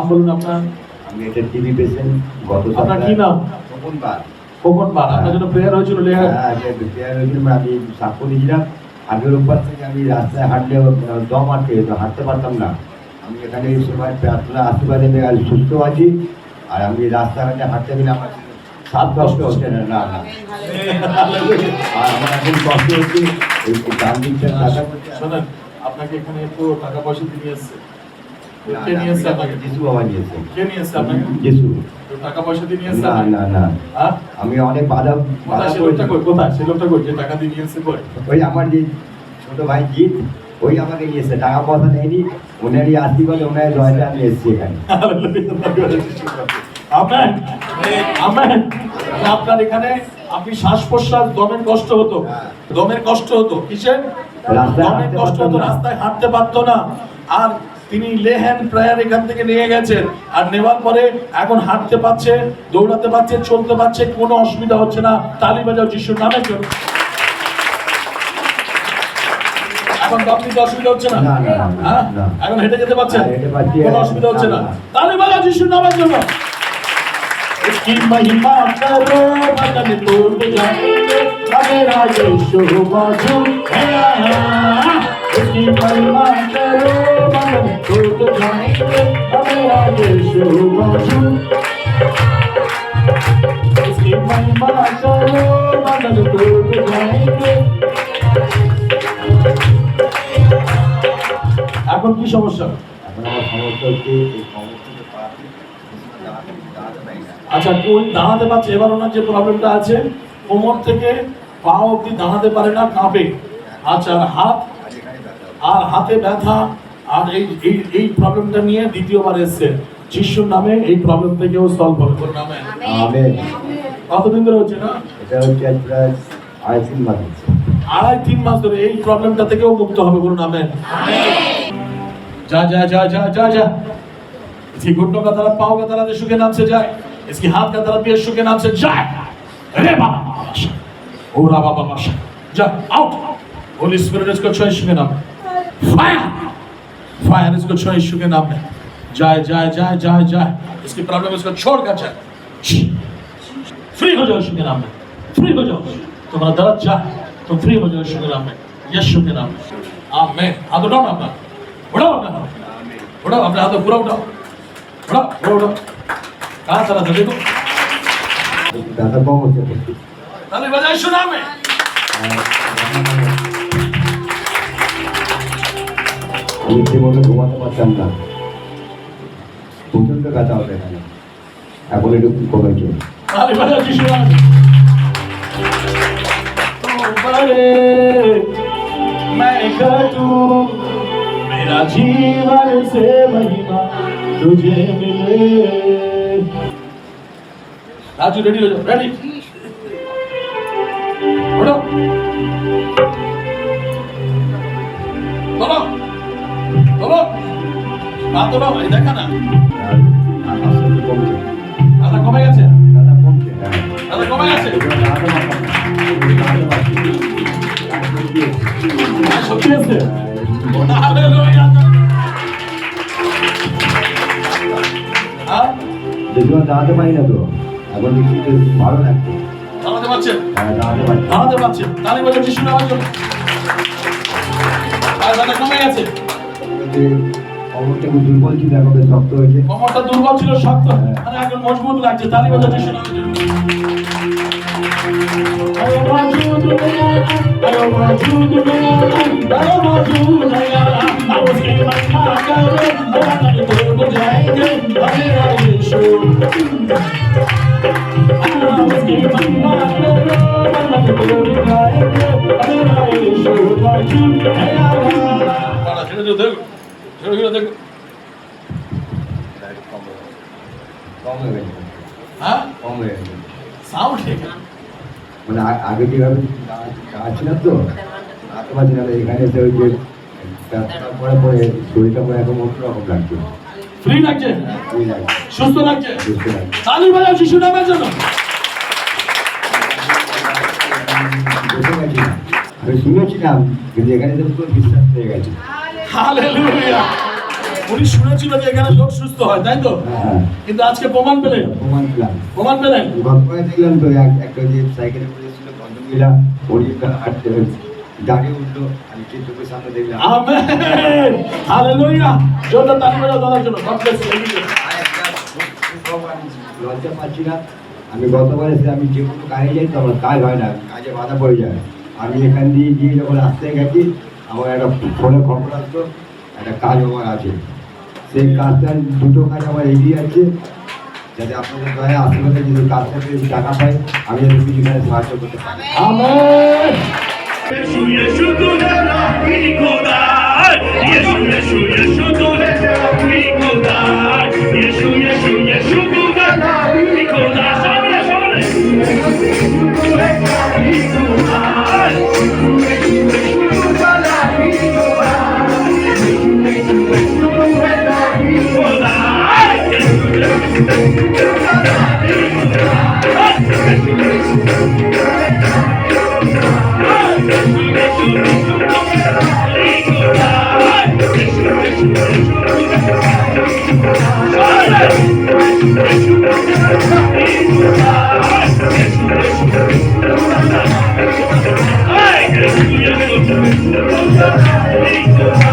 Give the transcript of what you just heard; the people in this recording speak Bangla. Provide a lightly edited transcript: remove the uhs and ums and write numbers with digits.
বলুন আপনার। আমি এটা টিবি পেশেন্ট। গত আপনার কি নাম? খোকন বার। আপনার জন্য প্রেয়ার হয়েছিল লেখা? হ্যাঁ, প্রেয়ার হয়েছিল। আমি সাক্ষ্য দিয়েছিলাম। আগের উপর থেকে আমি রাস্তায় হাঁটলে দম আটকে যেত, হাঁটতে পারতাম না। আমি এখানে এই সময় প্রার্থনা আশীর্বাদে আমি সুস্থ আছি। আর আমি রাস্তাঘাটে হাঁটতে গেলে আমার শ্বাস কষ্ট হচ্ছে না। না না, আর আমার এখন কষ্ট হচ্ছে এই ডান দিকটা টাকা করছে। শোনেন, আপনাকে এখানে তো টাকা পয়সা দিয়ে এসছে। কে নিয়ে এসছে আপনাকে? যিশু বাবা নিয়েছে। কে নিয়ে এসছে আপনাকে? যিশু। তো টাকা পয়সা দিয়ে নিয়ে এসছে? না না না, হ্যাঁ, আমি অনেক বাধা কোথায় সে লোকটা কই? কোথায় সে লোকটা কই যে টাকা দিয়ে নিয়ে এসছে? কই? ওই আমার যে ছোট ভাই জিৎ, ওই আমাকে নিয়েছে। টাকা পয়সা নেয়নি, ওনারই আশীর্বাদে ওনার জয়টা আমি এসেছি এখানে। Amen amen. আপনার এখানে আপনি শ্বাস প্রশ্বাস দমের কষ্ট হতো, দমের কষ্ট হতো। কিসের? দমের কষ্ট হতো, রাস্তায় হাঁটতে পারতো না। আর তিনি লেহেন প্রেয়ার এখান থেকে নিয়ে গেছেন, আর নেওয়ার পরে এখন হাঁটতে পারছে, দৌড়াতে পারছে, চলতে পারছে, কোনো অসুবিধা হচ্ছে না। তালি বাজাও যিশুর নামের জন্য। এখন দম নিতে অসুবিধা হচ্ছে না? হ্যাঁ, এখন হেঁটে যেতে পারছেন, কোনো অসুবিধা হচ্ছে না। তালি বাজাও যিশুর নামের জন্য। इसकी महिमा करो, बदन टूट जाएंगे, मेरा यीशु मौजूद है। इसकी महिमा करो, बदन टूट जाएंगे, मेरा यीशु मौजूद। इसकी महिमा करो, बदन टूट जाएंगे। এখন কি সমস্যা? এখন আমার সমস্যা হচ্ছে এই সমস্যাটা পাচ্ছি, দাঁড়াতে পারি না। আচ্ছা, কোন দাঁড়াতে পারছে? এবার ওনার যে প্রবলেমটা আছে, কোমর থেকে পা অবধি দাঁড়াতে পারে না, কাঁপে। আচ্ছা, আর হাত, আর হাতে ব্যথা, আর এই এই এই প্রবলেমটা নিয়ে দ্বিতীয়বার এসছে। যিশুর নামে এই প্রবলেম থেকেও সলভ হবে। ওর নামে আমেন। কতদিন ধরে হচ্ছে না? এটা হচ্ছে প্রায় 2.5-3 মাস হচ্ছে। 2.5-3 মাস ধরে এই প্রবলেমটা থেকেও মুক্ত হবে। বলুন আমেন। जा जा जा जा जा जा। इसकी घुटनों का तरफ, पाँव का तरफ यीशु के नाम से जाए। इसकी हाथ का तरफ यीशु के नाम से जाए। अरे बाबा ओ राबा बाबा जा आउट। होली स्पिरिट इसको छो यीशु के नाम में। फायर फायर इसको छो यीशु के नाम में। जाए जाए जाए जाए जाए। इसकी प्रॉब्लम इसको छोड़ कर जाए। फ्री हो जाओ यीशु के नाम में। फ्री हो जाओ। तुम्हारा दर्द जाए, तुम फ्री हो जाओ यीशु के नाम में। यीशु के नाम में आमीन। हाथ उठाओ ना अपना, उठाओ अपना हाथ, उठाओ अपने हाथ पूरा उठाओ, उठाओ पूरा उठाओ। कहाँ चला था देखो? ব্যথা কম হচ্ছে। ताली बजाओ यीशु नाम में। আমি ঠিকমতো ঘুমাতে পারতাম না, প্রচন্ড ব্যথা হতো এখানে। এখন একটু কমেছে। ताली बजाओ यीशु नाम में। तो बड़े मैं घटूं, मेरा जीवन से महिमा तुझे मिले। राजू रेडी हो जाओ, रेडी उठो, बोलो बोलो, बात बोलो। भाई देखा ना, আস্তে আস্তে কমছে। দাদা কমে গেছে, দাদা কমছে। দাদা কমে গেছে। সত্যি আছে? হালেলুয়া। হ্যাঁ, দেখুন দাঁড়াতে পারি না তো, এখন একটু ভালো লাগছে। দাঁড়াতে পারছেন? হ্যাঁ, দাঁড়াতে পারছি। দাঁড়াতে পারছেন। তালি বাজাও যিশু নামের জন্য। আর দাদা কমে গেছে। কোমরটা একটু দুর্বল ছিল, এখন বেশ শক্ত হয়েছে। কোমরটা দুর্বল ছিল, শক্ত, মানে এখন মজবুত লাগছে। তালি বাজাও যিশু নামের জন্য। আয়ো মজবুত হয়ে, আয়ো মজবুত হয়ে, আয়ো মজবুত হয়ে, আর उसकी महिमा करो, बदन टूट जाएंगे, मेरा यीशु। उसकी महिमा करो, बदन टूट जाएंगे, मेरा यीशु मौजूद है। बड़ा धीरे धीरे देखो, धीरे धीरे देखो। কম হয়ে গেছে। हाँ, কম হয়ে গেছে। साउंड है क्या? মানে আগে যেভাবে দাঁড়াচ্ছিলাম তো, দাঁড়াতে পারছি না। এখানে এসে ওই যে ব্যথাটা পরে পরে শরীরটা পরে এখন অন্যরকম লাগছে। फ्री লাগছে, এই লাগছে, সুস্থ লাগছে। বুঝতে পারছি। তালি বাজাও যিশু নামের জন্য। বুঝতে পারছি না। আমি শুনেছিলাম, কিন্তু এখানে তো পুরো বিশ্বাস হয়ে গেছে। হালেলুয়া। উনি শুনেছিল যে এখানে লোক সুস্থ হয়, তাই তো? হ্যাঁ, কিন্তু আজকে প্রমাণ পেলেন। প্রমাণ পেলাম। প্রমাণ পেলেন। গতকাল দেখলাম তো একটা যে সাইকেলে করেছিল ভদ্রমহিলা, উনি হাঁটতে দাঁড়িয়ে উঠলো, আমি কি চোখের সামনে দেখলাম। Amen, hallelujah. জোরদার তালি বাজাও তাদের জন্য। God bless you. আর একটা লজ্জা পাচ্ছি না। আমি গতবার এসে আমি যে কোনো কাজে যাই তো আমার কাজ হয় না, কাজে বাধা পড়ে যায়। আমি এখান দিয়ে গিয়ে যখন রাস্তায় গেছি, আমার একটা ফোনে খবর আসতো একটা কাজ আমার আছে। সেই কাজটা দুটো কাজ আমার এগিয়ে আছে, যাতে আপনাদের দয়া আশীর্বাদে যদি কাজটা পেয়ে টাকা পাই, আমি যাতে কিছু এখানে সাহায্য করতে পারি। Amen. Yeshu, Yeshu, tu hera, Nikodai. Yeshu, Yeshu, Yeshu, tu hera, Nikodai. Yeshu, Yeshu, Yeshu, tu hera, Nikodai. Sabile, sabile. Tu hera, Nikodai. Hey!